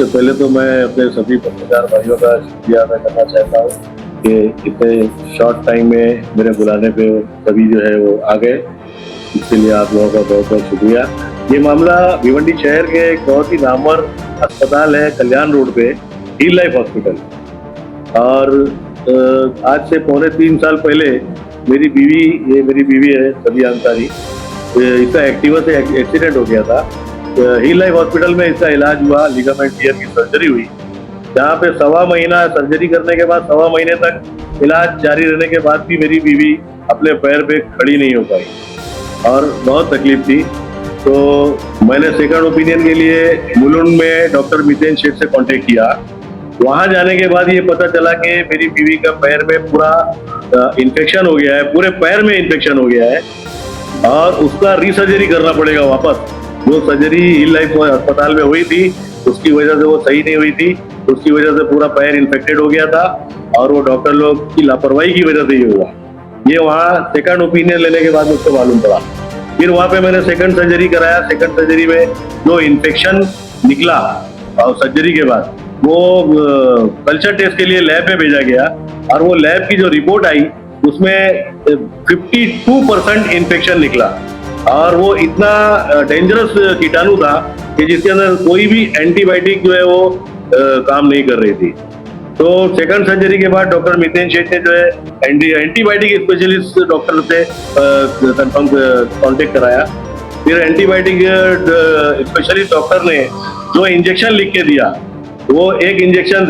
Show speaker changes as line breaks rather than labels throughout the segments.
सबसे पहले तो मैं अपने सभी पत्रकार भाइयों का शुक्रिया अदा करना चाहता हूँ कि इतने शॉर्ट टाइम में मेरे बुलाने पे सभी जो है वो आ गए। इसके लिए आप लोगों का बहुत बहुत शुक्रिया। ये मामला भिवंडी शहर के एक बहुत ही नामवर अस्पताल है कल्याण रोड पे, हील लाइफ हॉस्पिटल। और आज से 3.25 साल पहले मेरी बीवी है सभी अंसारी, इसका एक्टिवा से एक्सीडेंट हो गया था। हील लाइफ हॉस्पिटल में इसका इलाज हुआ, लिगामेंट टियर की सर्जरी हुई, जहाँ पे 1.25 महीना सर्जरी करने के बाद 1.25 महीने तक इलाज जारी रहने के बाद भी मेरी बीवी अपने पैर पे खड़ी नहीं हो पाई और बहुत तकलीफ थी। तो मैंने सेकंड ओपिनियन के लिए मुलुंड में डॉक्टर मितेन शेठ से कांटेक्ट किया। वहां जाने के बाद ये पता चला कि मेरी बीवी का पैर में पूरा इन्फेक्शन हो गया है, पूरे पैर में इन्फेक्शन हो गया है और उसका रीसर्जरी करना पड़ेगा वापस। जो सर्जरी हील लाइफ अस्पताल में हुई थी उसकी वजह से वो सही नहीं हुई थी, उसकी वजह से पूरा पैर इन्फेक्टेड हो गया था और वो डॉक्टर लोग की लापरवाही की वजह से ये हुआ। ये वहाँ सेकंड ओपिनियन लेने के बाद मुझको मालूम पड़ा। फिर वहाँ पे मैंने सेकंड सर्जरी कराया। सेकंड सर्जरी में जो इन्फेक्शन निकला और सर्जरी के बाद वो कल्चर टेस्ट के लिए लैब में भेजा गया और वो लैब की जो रिपोर्ट आई उसमें 52% इन्फेक्शन निकला और वो इतना डेंजरस कीटाणु था कि जिसके अंदर कोई भी एंटीबायोटिक जो है वो काम नहीं कर रही थी। तो सेकंड सर्जरी के बाद डॉक्टर मितेन शेठ ने जो है एंटीबायोटिक स्पेशलिस्ट डॉक्टर से कंफर्म कांटेक्ट कराया। फिर एंटीबायोटिक स्पेशलिस्ट डॉक्टर ने जो इंजेक्शन लिख के दिया वो एक इंजेक्शन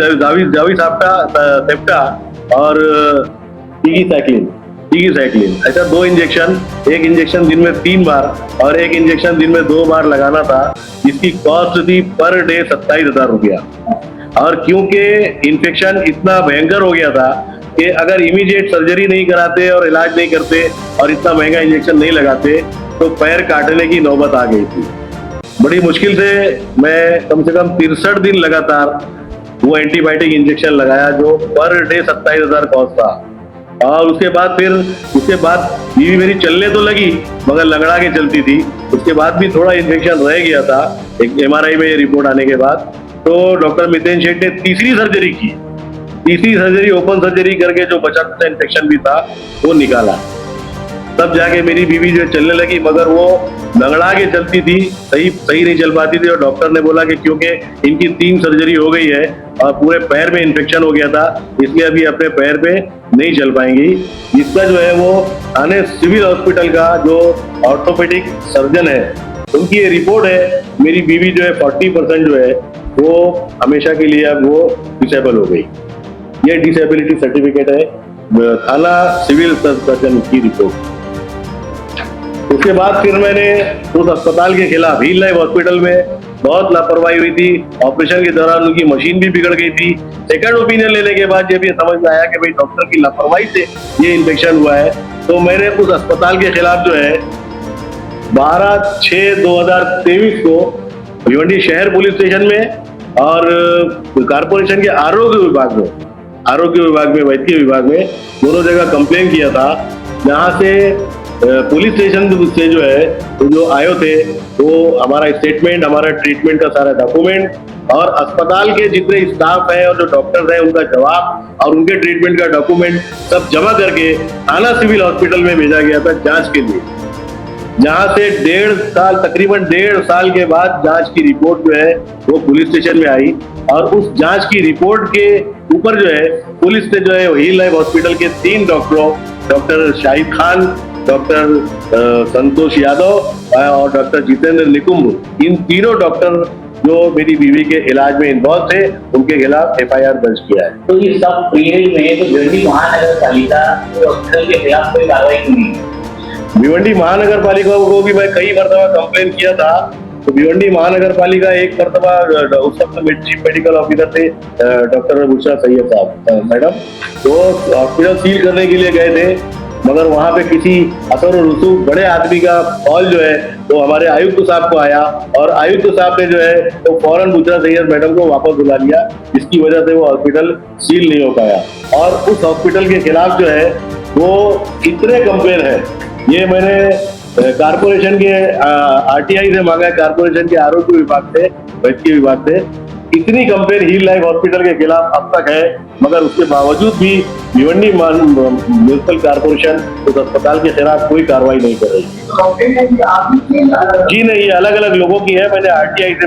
जाविसाप्टा और टीगीसाइक्लिन, ऐसा 2 इंजेक्शन, एक इंजेक्शन दिन में 3 बार और एक इंजेक्शन दिन में 2 बार लगाना था, जिसकी कॉस्ट थी पर डे 27,000 रुपया। और क्योंकि इन्फेक्शन इतना भयंकर हो गया था कि अगर इमीडिएट सर्जरी नहीं कराते और इलाज नहीं करते और इतना महंगा इंजेक्शन नहीं लगाते तो पैर काटने की नौबत आ गई थी। बड़ी मुश्किल से मैं कम से कम 63 दिन लगातार वो एंटीबायोटिक इंजेक्शन लगाया जो पर डे 27,000 कॉस्ट था। और उसके बाद बीवी मेरी चलने तो लगी मगर लंगड़ा के चलती थी। उसके बाद भी थोड़ा इन्फेक्शन रह गया था एक MRI में ये रिपोर्ट आने के बाद। तो डॉक्टर मितेन शेठ ने तीसरी सर्जरी ओपन सर्जरी करके जो बचा कुचा इन्फेक्शन भी था वो निकाला, तब जाके मेरी बीवी जो चलने लगी, मगर वो लंगड़ा के चलती थी, सही नहीं चल पाती थी। और डॉक्टर ने बोला कि क्योंकि इनकी 3 सर्जरी हो गई है और पूरे पैर में इन्फेक्शन हो गया था इसलिए अभी अपने पैर पे नहीं चल पाएंगी। इसका जो है वो थाने सिविल हॉस्पिटल का जो ऑर्थोपेडिक सर्जन है उनकी ये रिपोर्ट है, मेरी बीवी जो है 40% जो है वो हमेशा के लिए अब वो डिसेबल हो गई। ये डिसेबिलिटी सर्टिफिकेट है थाना सिविल सर्जन की रिपोर्ट। उसके बाद फिर मैंने उस अस्पताल के खिलाफ, हील लाइफ हॉस्पिटल में बहुत लापरवाही हुई थी, ऑपरेशन के दौरान उनकी मशीन भी बिगड़ गई थी। सेकंड ओपिनियन लेने के बाद जब ये समझ में आया कि भाई डॉक्टर की लापरवाही से ये इन्फेक्शन हुआ है, तो मैंने उस अस्पताल के खिलाफ जो है 12/6/2023 को भिवंडी शहर पुलिस स्टेशन में और कारपोरेशन के आरोग्य विभाग में वैद्य विभाग में दोनों जगह कंप्लेन किया था। जहाँ से पुलिस स्टेशन से जो है जो आए थे वो हमारा स्टेटमेंट, हमारा ट्रीटमेंट का सारा डॉक्यूमेंट और अस्पताल के जितने स्टाफ है और जो डॉक्टर्स हैं उनका जवाब और उनके ट्रीटमेंट का डॉक्यूमेंट सब जमा करके थाना सिविल हॉस्पिटल में भेजा गया था जांच के लिए। जहां से तकरीबन 1.5 साल के बाद जांच की रिपोर्ट जो है वो पुलिस स्टेशन में आई और उस जांच की रिपोर्ट के ऊपर जो है पुलिस ने जो है हील लाइफ हॉस्पिटल के 3 डॉक्टरों, डॉक्टर शाहिद खान, डॉक्टर संतोष यादव और डॉक्टर जितेंद्र निकुम्ब, इन तीनों डॉक्टर जो मेरी बीवी के इलाज में इन्वॉल्व थे उनके खिलाफ FIR दर्ज किया है।
तो इस सब पीरियड में तो भिवंडी महानगर पालिका हॉस्पिटल के खिलाफ कोई कार्रवाई क्यों नहीं?
भिवंडी महानगर पालिका को भी मैं कई मरतबा कंप्लेन किया था। तो भिवंडी महानगर पालिका एक मरतबा उस वक्त चीफ मेडिकल ऑफिसर थे डॉक्टर बुशरा सैयद साहब मैडम, तो हॉस्पिटल सील करने के लिए गए थे, मगर वहां पे किसी असर और रसूख बड़े आदमी का कॉल जो है तो हमारे आयुक्त साहब को आया और आयुक्त साहब ने जो है तो फौरन बुशरा सैयद मैडम को वापस बुला लिया, जिसकी वजह से वो हॉस्पिटल सील नहीं हो पाया। और उस हॉस्पिटल के खिलाफ जो है वो इतने कंप्लेन है, ये मैंने कारपोरेशन के RTI से मांगा है, कारपोरेशन के आरोग्य विभाग से, वैद्य विभाग से, इतनी कंप्लेन हील लाइफ हॉस्पिटल के खिलाफ अब तक है, मगर उसके बावजूद भी भिवंडी म्युनिसिपल कारपोरेशन उस अस्पताल के खिलाफ कोई कार्रवाई नहीं कर रही। जी नहीं, ये अलग अलग लोगों की है। मैंने आरटीआई से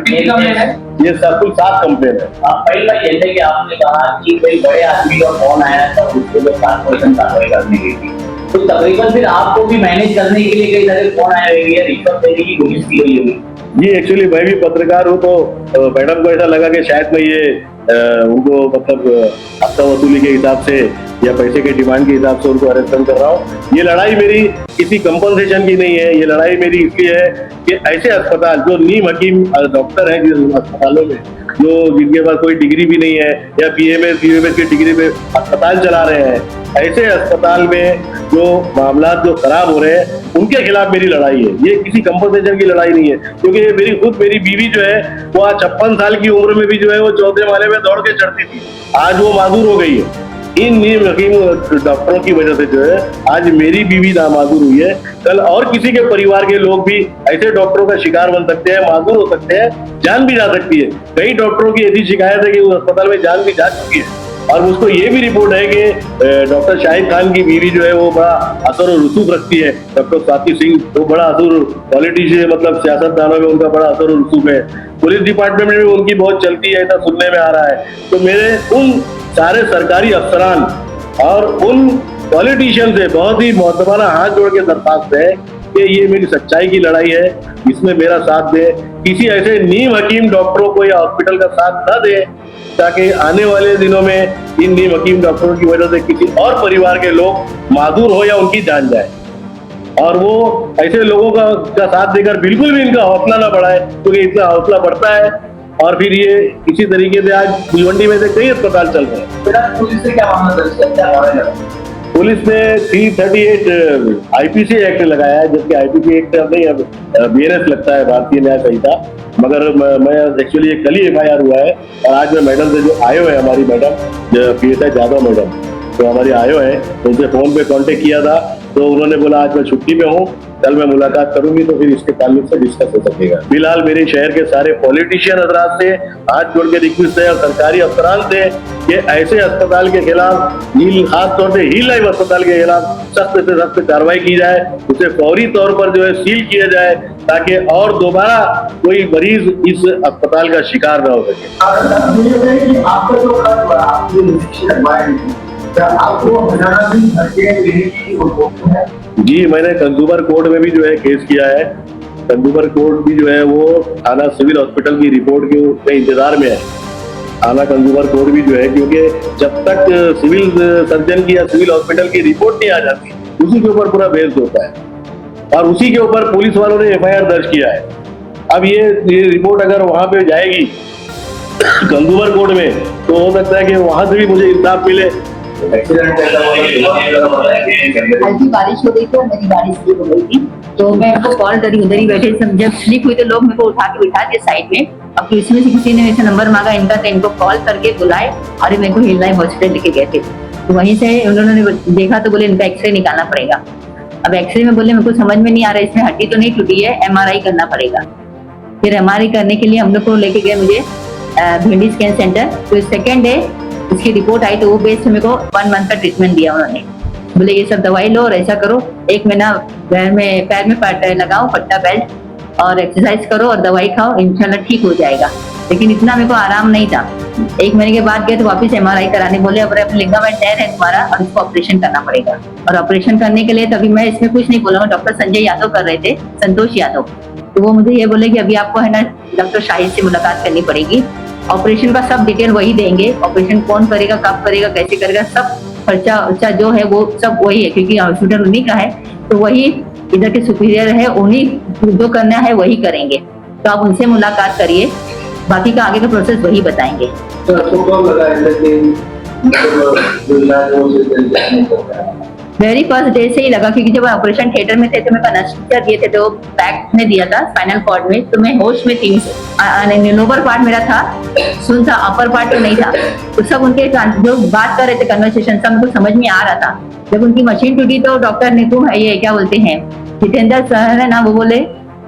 ये सब कुल 7 कंप्लेन है।
पहली बात जैसे कि आपने कहा कि कोई बड़े आदमी का फोन आया था, उसके लिए कारपोरेशन कार्रवाई करने की थी, तो तकरीबन फिर आपको भी मैनेज करने के लिए कई सारे फोन आए होंगे, रिश्वत देने की कोशिश की गई होगी।
जी एक्चुअली मैं भी पत्रकार हूँ, तो मैडम को ऐसा लगा कि शायद मैं ये उनको मतलब हफ्ता वसूली के हिसाब से या पैसे के डिमांड के हिसाब से उनको अरेस्ट कर रहा हूँ। ये लड़ाई मेरी किसी कंपनसेशन की नहीं है, ये लड़ाई मेरी इसलिए है कि ऐसे अस्पताल जो नीम हकीम डॉक्टर हैं जिन अस्पतालों में, जो जिनके पास कोई डिग्री भी नहीं है या बीएमएस की डिग्री पे अस्पताल चला रहे हैं, ऐसे अस्पताल में जो मामला जो खराब हो रहे हैं उनके खिलाफ मेरी लड़ाई है। ये किसी कंपनसेशन की लड़ाई नहीं है, क्योंकि मेरी बीवी जो है वो आज 56 साल की उम्र में भी जो है वो 4थे माले में दौड़ के चढ़ती थी, आज वो माजूर हो गई है। इन नीम हकीम डॉक्टरों की वजह से जो है आज मेरी बीवी नामाजूर हुई है। कल और किसी के परिवार के लोग भी ऐसे डॉक्टरों का शिकार बन सकते हैं, माजूर हो सकते हैं, जान भी जा सकती है। कई डॉक्टरों की ऐसी शिकायत है कि उस अस्पताल में जान भी जा चुकी है। और मुझको ये भी रिपोर्ट है कि डॉक्टर शाहिद खान की बीवी जो है वो बड़ा असर और रसूख रखती है। डॉक्टर स्वाति सिंह वो बड़ा असर पॉलिटिशियन, मतलब सियासतदानों में उनका बड़ा असर और रसूख है। पुलिस डिपार्टमेंट में भी उनकी बहुत चलती है, ऐसा सुनने में आ रहा है। तो मेरे उन सारे सरकारी अफसरान और उन पॉलिटिशियन से बहुत ही मोहतबाना हाथ जोड़ के दरख्वास्त है कि ये मेरी सच्चाई की लड़ाई है, इसमें मेरा साथ दे। किसी ऐसे नीम हकीम डॉक्टरों को या हॉस्पिटल का साथ न दे, ताकि आने वाले दिनों में इन नीम हकीम डॉक्टरों की वजह से किसी और परिवार के लोग माजूर हो या उनकी जान जाए। और वो ऐसे लोगों का साथ देकर बिल्कुल भी इनका हौसला ना बढ़ाए, क्योंकि इतना हौसला बढ़ता है और फिर ये इसी तरीके से आज भिवंडी में से कई अस्पताल चल रहे हैं।
पुलिस से क्या मामला दर्ज किया?
पुलिस ने 338 आईपीसी एक्ट लगाया है, जबकि आईपीसी एक्ट नहीं, अब बीएनएस लगता है, भारतीय न्याय संहिता। मगर मैं एक्चुअली ये कल ही एफआईआर हुआ है और आज मैं मैडम से जो आयो है, हमारी मैडम पीएसआई जादव मैडम, तो हमारी आयो है, उनसे फोन पे कांटेक्ट किया था, तो उन्होंने बोला आज मैं छुट्टी पे हूँ, कल मैं मुलाकात करूंगी तो फिर इसके ताल्लुक से डिस्कस हो सकेगा। फिलहाल मेरे शहर के सारे पॉलिटिशियन हजरात से हाथ जोड़ के रिक्वेस्ट है और सरकारी अफसरान से कि ऐसे अस्पताल के खिलाफ, खास तौर से हील लाइफ अस्पताल के खिलाफ सख्त से सख्त कार्रवाई की जाए, उसे फौरी तौर पर जो है सील किया जाए, ताकि और दोबारा कोई मरीज इस अस्पताल का शिकार न हो सके।
आपका जो
जी, मैंने कंज्यूमर कोर्ट में भी जो है केस किया है। कंज्यूमर कोर्ट भी जो है वो थाना सिविल हॉस्पिटल की रिपोर्ट के इंतजार में है। थाना कंज्यूमर कोर्ट भी जो है, क्योंकि जब तक सिविल सर्जन की या सिविल हॉस्पिटल की रिपोर्ट नहीं आ जाती, उसी के ऊपर पूरा बेस्ड होता है और उसी के ऊपर पुलिस वालों ने एफआईआर दर्ज किया है। अब ये रिपोर्ट अगर वहां पे जाएगी कंज्यूमर कोर्ट में, तो हो सकता है कि वहां से भी मुझे इंसाफ मिले।
हल्की बारिश हो गई थी, मेरी गाड़ी स्लिप हो गई थी, तो मैं उनको कॉल करी, उधर ही बैठे। जब स्लिप हुई तो लोग मेरे को उठा के बिठा दिए साइड में। अब इसमें से किसी ने ऐसा नंबर मांगा इनका, तो इनको कॉल करके बुलाए और मेरे को हील लाइफ हॉस्पिटल लेके गए थे। तो वहीं से उन्होंने देखा तो बोले इनका एक्सरे निकालना पड़ेगा। अब एक्सरे में बोले मेरे को समझ में नहीं आ रहा है, इसमें हड्डी तो नहीं टूटी है, एमआरआई करना पड़ेगा। फिर एमआरआई करने के लिए हम लोग को लेके गए मुझे भिवंडी स्कैन सेंटर। तो सेकेंड डे इसकी रिपोर्ट आई, तो वो बेस मेरे को 1 मंथ का ट्रीटमेंट दिया उन्होंने। बोले ये सब दवाई लो और ऐसा करो, 1 महीना पैर में पट्टा लगाओ, पट्टा बेल्ट, और एक्सरसाइज करो और दवाई खाओ, इंशाल्लाह ठीक हो जाएगा। लेकिन इतना मेरे को आराम नहीं था। 1 महीने के बाद गए तो वापस एमआरआई कराने, बोले अब लिगामेंट टेयर है तुम्हारा और इसको ऑपरेशन करना पड़ेगा। और ऑपरेशन करने के लिए तभी मैं इसमें कुछ नहीं बोला, डॉक्टर संजय यादव कर रहे थे, संतोष यादव। तो वो मुझे ये बोले कि अभी आपको है ना डॉक्टर शाहिद से मुलाकात करनी पड़ेगी, ऑपरेशन का सब डिटेल वही देंगे, ऑपरेशन कौन करेगा, कब करेगा, कैसे करेगा, सब खर्चा जो है वो सब वही है, क्योंकि हॉस्पिटल उन्हीं का है। तो वही इधर के सुपीरियर है, उन्हीं जो करना है वही करेंगे। तो आप उनसे मुलाकात करिए, बाकी का आगे का प्रोसेस वही बताएंगे। वेरी फर्स्ट डे से ही लगा, क्योंकि जब ऑपरेशन थिएटर में थे तो मैं अनेस्थीसिया दिए थे, तो बैक में दिया था स्पाइनल कॉर्ड में, तो मैं होश में थी। लोअर पार्ट मेरा था, सुन था, अपर पार्ट तो नहीं था। तो सब उनके जो बात कर रहे थे कन्वर्सेशन सब मुझे समझ में आ रहा था। जब उनकी मशीन टूटी तो डॉक्टर ने को ये क्या बोलते हैं जितेंद्र सर है ना, वो बोले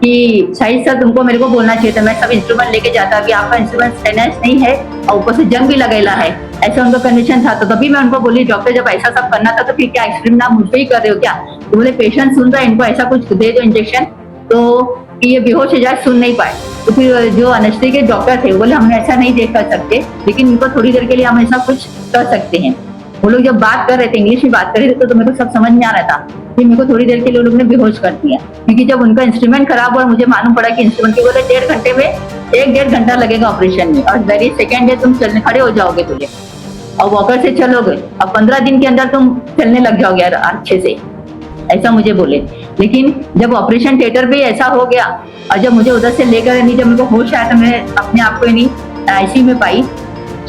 कि शाहिद सर तुमको मेरे को बोलना चाहिए था, मैं सब इंस्ट्रूमेंट लेके जाता कि आपका इंस्ट्रूमेंट स्टेनलेस नहीं है और ऊपर से जंग भी लगेला है, ऐसा उनका कंडीशन था। तो तभी मैं उनको बोली डॉक्टर जब ऐसा सब करना था तो फिर क्या एक्सट्रीम आप मुझ पे ही कर रहे हो क्या? तो बोले पेशेंट सुन रहा है, इनको ऐसा कुछ दे दो इंजेक्शन तो कि ये बेहोश हो जाए, सुन नहीं पाए। तो फिर जो अनेस्थेसिया के डॉक्टर थे बोले हम ऐसा नहीं देख कर सकते, लेकिन इनको थोड़ी देर के लिए हम ऐसा कुछ कर सकते हैं। वो लोग जब बात कर रहे थे, इंग्लिश में बात कर रहे थे, तो मेरे को सब समझ में आ रहा था। फिर मेरे को थोड़ी देर के लिए लोग ने बेहोश कर दिया, क्योंकि जब उनका इंस्ट्रूमेंट खराब हुआ मुझे मालूम पड़ा कि इंस्ट्रूमेंट के बोले 1.5 घंटे में 1-1.5 घंटा लगेगा ऑपरेशन में, और वेरी सेकेंड डे तुम चलने खड़े हो जाओगे तुझे और वॉकर से चलोगे और 15 दिन के अंदर तुम चलने लग जाओगे अच्छे से, ऐसा मुझे बोले। लेकिन जब ऑपरेशन थिएटर पे ऐसा हो गया और जब मुझे उधर से लेकर नहीं, जब मेरे को होश आया तो मैं अपने आप को नहीं आईसीयू में पाई,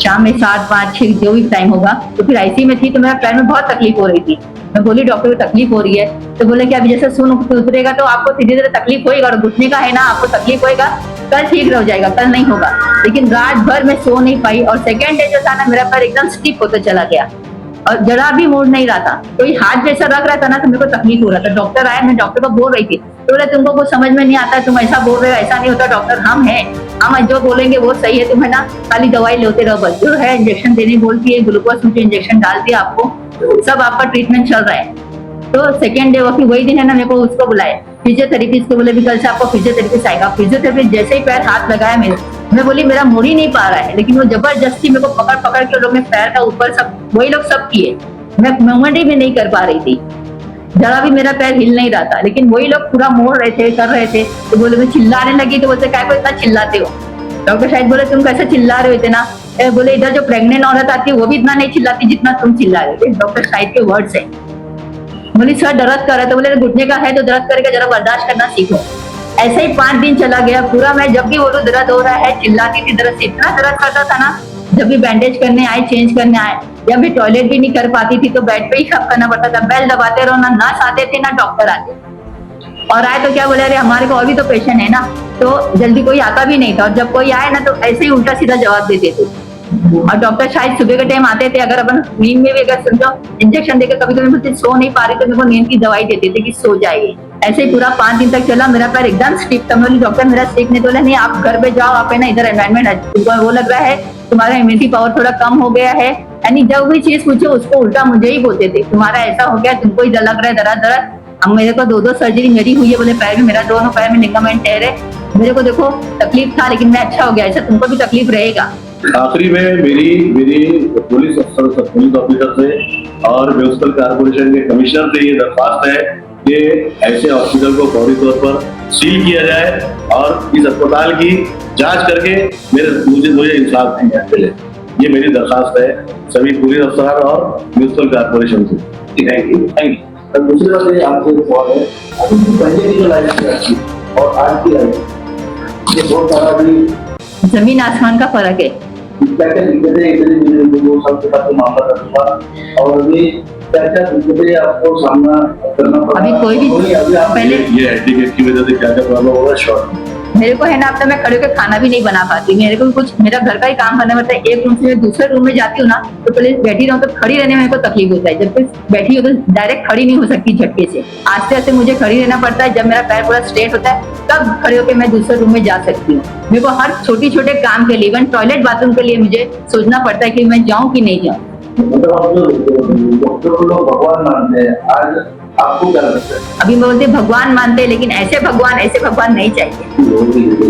शाम में 7, 5, 6 जो भी टाइम होगा, तो फिर आईसीयू में थी। तो मेरा पैर में बहुत तकलीफ हो रही थी। मैं बोली डॉक्टर को तकलीफ हो रही है, तो बोले कि अभी जैसे सुन उतरेगा तो आपको धीरे धीरे तकलीफ होएगा, और घुटने का है ना आपको तकलीफ होएगा, कल ठीक हो जाएगा, कल नहीं होगा। लेकिन रात भर मैं सो नहीं पाई और सेकेंड डे जो था ना मेरा पैर एकदम स्टिफ होते चला गया और जरा भी मुड़ नहीं रहा था। कोई हाथ जैसा रख रहा था ना तो मेरे को तकलीफ हो रहा था। डॉक्टर आया, मैं डॉक्टर को बोल रही थी, तो बोले तुमको कुछ समझ में नहीं आता, तुम ऐसा बोल रहे हो, ऐसा नहीं होता डॉक्टर, हम जो बोलेंगे वो सही है, तुम है ना खाली दवाई लेते रहो बस, जो है इंजेक्शन देनी बोलती है, ग्लूकोज मुझे इंजेक्शन डाल दिया आपको, सब आपका ट्रीटमेंट चल रहा है। तो सेकेंड डे वही दिन है ना, मेरे को उसको बुलाए फिजियोथेरेपिस्ट को, बोले भी कल से आपको फिजियोथेरेपिस्ट आएगा। फिजियोथेरेपिस्ट जैसे ही पैर हाथ लगाया मेरे, मैं बोली मेरा मुड़ ही नहीं पा रहा है, लेकिन वो जबरदस्ती मेरे को पकड़ पकड़ के लोग पैर का ऊपर सब वही लोग सब किए, मैं मूवमेंट भी नहीं कर पा रही थी, जरा भी मेरा पैर हिल नहीं रहा था, लेकिन वही लोग पूरा मोड़ रहे थे, कर रहे थे। तो बोले मैं चिल्लाने लगी, तो बोलते क्या को इतना चिल्लाते हो? डॉक्टर शायद बोले तुम कैसे चिल्ला रहे हो इतना? बोले इधर जो प्रेग्नेंट औरत आती है वो भी इतना नहीं चिल्लाती जितना तुम चिल्ला रहे थे। डॉक्टर शायद के वर्ड्स है। बोली सर दर्द कर रहा है, तो बोले घुटने का है तो दर्द करके जरा बर्दाश्त करना सीखो। ऐसे ही 5 दिन चला गया पूरा, मैं जब भी बोलूं दर्द हो रहा है चिल्लाती थी, दर्द से इतना दर्द करता था ना, जब भी बैंडेज करने आए, चेंज करने आए, या भी टॉयलेट भी नहीं कर पाती थी तो बेड पे ही सब करना पड़ता था, बेल दबाते रहो, ना नर्स आते थे ना डॉक्टर आते, और आए तो क्या बोले अरे हमारे को और भी तो पेशेंट है ना, तो जल्दी कोई आता भी नहीं था, और जब कोई आए ना तो ऐसे ही उल्टा सीधा जवाब देते थे। और डॉक्टर शायद सुबह के टाइम आते थे, अगर अपन नींद में भी अगर समझो इंजेक्शन देकर कभी कभी मुझे सो नहीं पा रही तो मेरे को नींद की दवाई देते थे कि सो जाइए। ऐसे ही पूरा 5 दिन तक चला, मेरा पैर एकदम स्टिफ था। मैं डॉक्टर मेरा स्टिफ नहीं, तो बोले नहीं आप घर पे जाओ, आप है ना इधर एनवायरमेंट तुमको वो लग रहा है, तुम्हारा इम्यूनिटी पावर थोड़ा कम हो गया है, यानी जब भी चीज पूछो उसको उल्टा मुझे ही बोलते थे, तुम्हारा ऐसा हो गया, तुमको इधर लग रहा है दर्द दर्द। अब मेरे को 2 सर्जरी मेरी हुई है, बोले पैर में, मेरा दोनों पैर में लिगामेंट टेयर है, मेरे को देखो तकलीफ था लेकिन मैं अच्छा हो गया, ऐसा तुमको भी तकलीफ रहेगा।
आखिरी में मेरी पुलिस अफसर पुलिस ऑफिसर से और म्यूनिसिपल कारपोरेशन के कमिश्नर से ये दरख्वास्त है कि ऐसे हॉस्पिटल को फौरी तौर पर सील किया जाए और इस अस्पताल की जांच करके मुझे इंसाफ मिले। ये मेरी दरख्वास्त है सभी पुलिस अफसर और म्यूनिसिपल कारपोरेशन से। Thank you.
दूसरी बात ये आपसे सवाल है, अभी पहले की जो लाइफ थी और आज की लाइफ, ये बहुत सारा भी
जमीन आसमान का फर्क है।
क्या क्या दिक्कतें इतने 2 साल के बाद मामला दर्ज हुआ और अभी क्या क्या दिक्कतें आपको सामना करना पड़ा?
अभी कोई भी पहले
ये हैंडीकैप की वजह से क्या क्या प्रॉब्लम होगा शॉर्ट
मेरे को है ना, अब तो मैं खड़े होकर खाना भी नहीं बना पाती, मेरे को भी कुछ मेरा घर का ही काम करना पड़ता है। एक रूम से मैं दूसरे रूम में जाती हूँ ना तो पहले बैठी रहूँ तो खड़ी रहने में मेरे को तकलीफ होता है, जब तक बैठी हो तो डायरेक्ट खड़ी नहीं हो सकती झटके से, आस्ते आस्ते मुझे खड़ी रहना पड़ता है। जब मेरा पैर पूरा स्ट्रेट होता है तब खड़े होकर मैं दूसरे रूम में जा सकती हूँ। मेरे को हर छोटे छोटे काम के लिए, इवन टॉयलेट बाथरूम के लिए मुझे सोचना पड़ता है कि मैं जाऊँ कि नहीं जाऊँ।
मतलब आप जो डॉक्टर को लोग भगवान मानते हैं, आज आपको क्या लगता है?
अभी मैं बोलते भगवान मानते हैं, लेकिन ऐसे भगवान नहीं चाहिए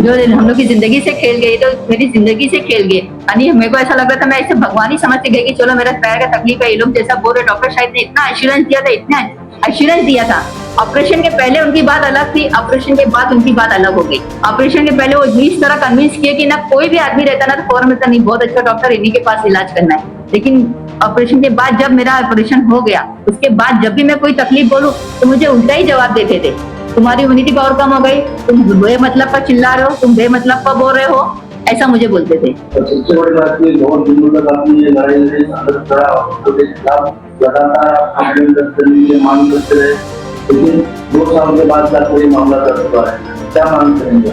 जो हम लोग की जिंदगी से खेल गए, तो मेरी जिंदगी से खेल गए। यानी मेरे को ऐसा लग रहा था मैं ऐसे भगवान ही समझ के गई कि चलो मेरा पैर का तकलीफ है, ये लोग जैसा बोल रहे, डॉक्टर शायद ने इतना एश्योरेंस दिया था, इतना एश्योरेंस दिया था। ऑपरेशन के पहले उनकी बात अलग थी, ऑपरेशन के बाद उनकी बात अलग हो गई। ऑपरेशन के पहले वो इस तरह कन्विंस किए कि ना कोई भी आदमी रहता ना तो फौरन में नहीं, बहुत अच्छा डॉक्टर, इन्हीं के पास इलाज करना है। लेकिन ऑपरेशन के बाद जब मेरा ऑपरेशन हो गया, उसके बाद जब भी मैं कोई तकलीफ बोलूं तो मुझे उल्टा ही जवाब देते थे, तुम्हारी इम्यूनिटी पावर कम हो गई, तुम बेमतलब पर चिल्ला रहे हो, तुम बेमतलब पर बोल रहे हो, ऐसा मुझे बोलते थे।
सबसे बड़ी बात ये बहुत दिनों तक आपने ये लड़ाई के खिलाफ लगातार कंप्लेन करते रहे, मांग करते रहे, लेकिन 2 साल के बाद का कोई मामला दर्ज हुआ है, क्या मांग करेंगे?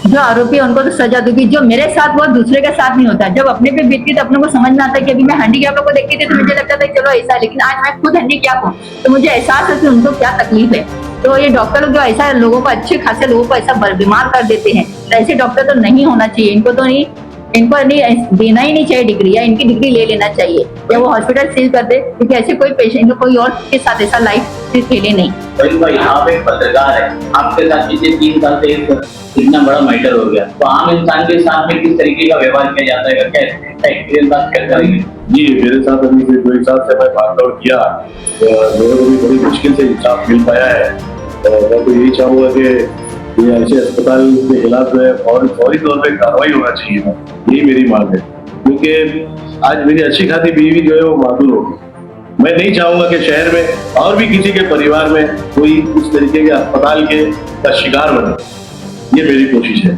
जो आरोपी है उनको तो सजा दूंगी, जो मेरे साथ वो दूसरे के साथ नहीं होता। जब अपने पे बीतती तो अपने को समझ में आता है कि अभी मैं हैंडीकैप को देखती थी तो मुझे लगता था चलो ऐसा है, लेकिन आज मैं खुद हैंडीकैप हूँ तो मुझे एहसास है कि उनको क्या तकलीफ है। तो ये डॉक्टर लोग जो ऐसा लोगों को, अच्छे खासे लोगों को ऐसा बीमार कर देते हैं, तो ऐसे डॉक्टर तो नहीं होना चाहिए। इनको नहीं देना ही नहीं चाहिए डिग्री, या इनकी डिग्री ले लेना चाहिए, या वो हॉस्पिटल सील कर दे, क्योंकि ऐसे कोई पेशेंट कोई और के साथ ऐसा लाइफ खेले नहीं।
भाई आप एक पत्रकार है, आपके साथ पिछले 3 साल से इतना बड़ा मैटर हो गया, तो आम इंसान के साथ में किस तरीके का व्यवहार किया जाता है, क्या एक्सपीरियंस बात कर करेंगे?
जी, मेरे साथ अभी 2 साल से मैं भागदौड़ किया, मेरे को भी बड़ी मुश्किल से इंसाफ मिल पाया है। मैं तो यही चाहूंगा कि ये ऐसे अस्पताल के खिलाफ जो है फौरी तौर पे कार्रवाई होना चाहिए, यही मेरी मांग है। क्योंकि आज मेरी अच्छी खासी बीवी जो है वो मातूर हो गई। मैं नहीं चाहूंगा कि शहर में और भी किसी के परिवार में कोई इस तरीके के अस्पताल के का शिकार बने, ये मेरी कोशिश है।